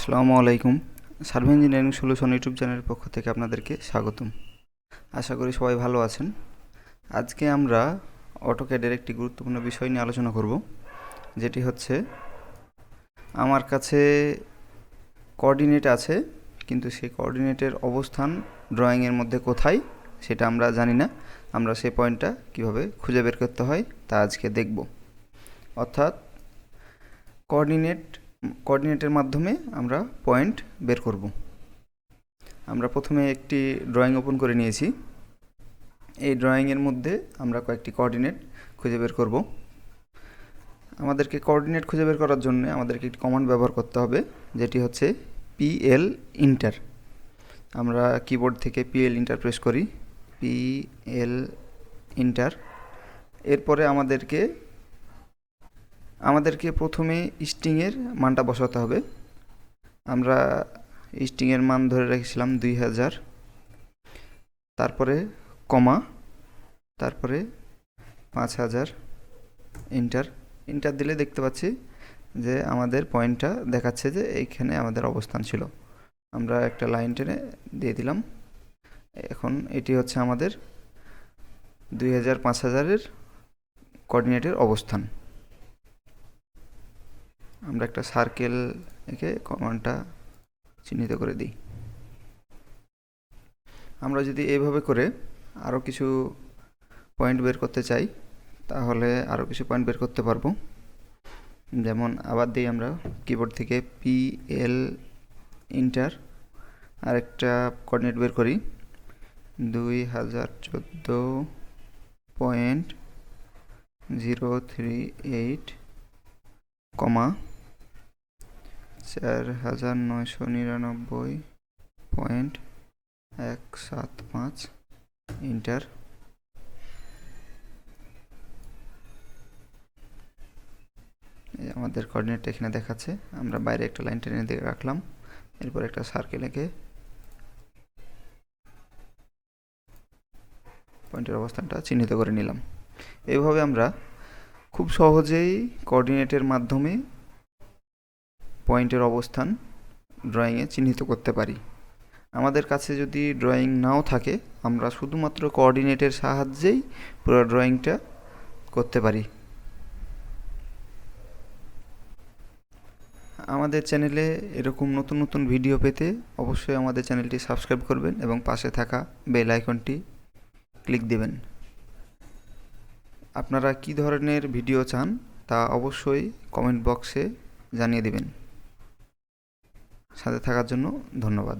আসসালামু আলাইকুম। Survey engineering solution YouTube চ্যানেলের পক্ষ থেকে আপনাদেরকে স্বাগতম। আশা করি সবাই ভালো আছেন। আজকে আমরা অটোক্যাডের একটি গুরুত্বপূর্ণ বিষয় নিয়ে আলোচনা করব, যেটি হচ্ছে আমার কাছে কোঅর্ডিনেট আছে, কিন্তু সেই কোঅর্ডিনেটের অবস্থান ড্রয়িংয়ের মধ্যে কোথায় সেটা আমরা জানি না। আমরা সেই পয়েন্টটা কীভাবে খুঁজে বের করতে হয় তা আজকে দেখব। অর্থাৎ কোঅর্ডিনেটের মাধ্যমে আমরা পয়েন্ট বের করব। আমরা প্রথমে একটি ড্রয়িং ওপেন করে নিয়েছি। এই ড্রয়িংয়ের মধ্যে আমরা কয়েকটি কোঅর্ডিনেট খুঁজে বের করব। আমাদেরকে কোঅর্ডিনেট খুঁজে বের করার জন্য আমাদেরকে একটি কমান্ড ব্যবহার করতে হবে, যেটি হচ্ছে পিএল ইন্টার। আমরা কিবোর্ড থেকে পিএল ইন্টার প্রেস করি, পিএল ইন্টার। এরপরে আমাদেরকে প্রথমে স্ট্রিংয়ের মানটা বসাতে হবে। আমরা স্ট্রিংয়ের মান ধরে রেখেছিলাম 2000, তারপরে কমা, তারপরে 5000, ইন্টার দিলে দেখতে পাচ্ছি যে আমাদের পয়েন্টটা দেখাচ্ছে যে এইখানে আমাদের অবস্থান ছিল। আমরা একটা লাইন টেনে দিয়ে দিলাম। এখন এটি হচ্ছে আমাদের 2000 5000-এর কোঅর্ডিনেটের অবস্থান। আমরা একটা সার্কেল এঁকে কমানটা চিহ্নিত করে দিই। আমরা যদি এইভাবে করে আরও কিছু পয়েন্ট বের করতে চাই, তাহলে আরও কিছু পয়েন্ট বের করতে পারবো। যেমন আবার দিই আমরা কিবোর্ড থেকে পিএল ইন্টার, আরেকটা কোঅর্ডিনেট বের করি 2014.038, কমা 4999.175, ইন্টার। আমাদের কোঅর্ডিনেট এখানে দেখাচ্ছে। আমরা বাইরে একটা লাইন টেনে দিয়ে রাখলাম, এরপর একটা সার্কেল এঁকে পয়েন্টের অবস্থানটা চিহ্নিত করে নিলাম। এইভাবে আমরা খুব সহজেই কোঅর্ডিনেটের মাধ্যমে পয়েন্টের অবস্থান ড্রয়িংয়ে চিহ্নিত করতে পারি। আমাদের কাছে যদি ড্রয়িং নাও থাকে, আমরা শুধুমাত্র কোঅর্ডিনেটের সাহায্যেই পুরো ড্রয়িংটা করতে পারি। আমাদের চ্যানেলে এরকম নতুন নতুন ভিডিও পেতে অবশ্যই আমাদের চ্যানেলটি সাবস্ক্রাইব করবেন এবং পাশে থাকা বেল আইকনটি ক্লিক দেবেন। আপনারা কী ধরনের ভিডিও চান তা অবশ্যই কমেন্ট বক্সে জানিয়ে দেবেন। সাথে থাকার জন্য ধন্যবাদ।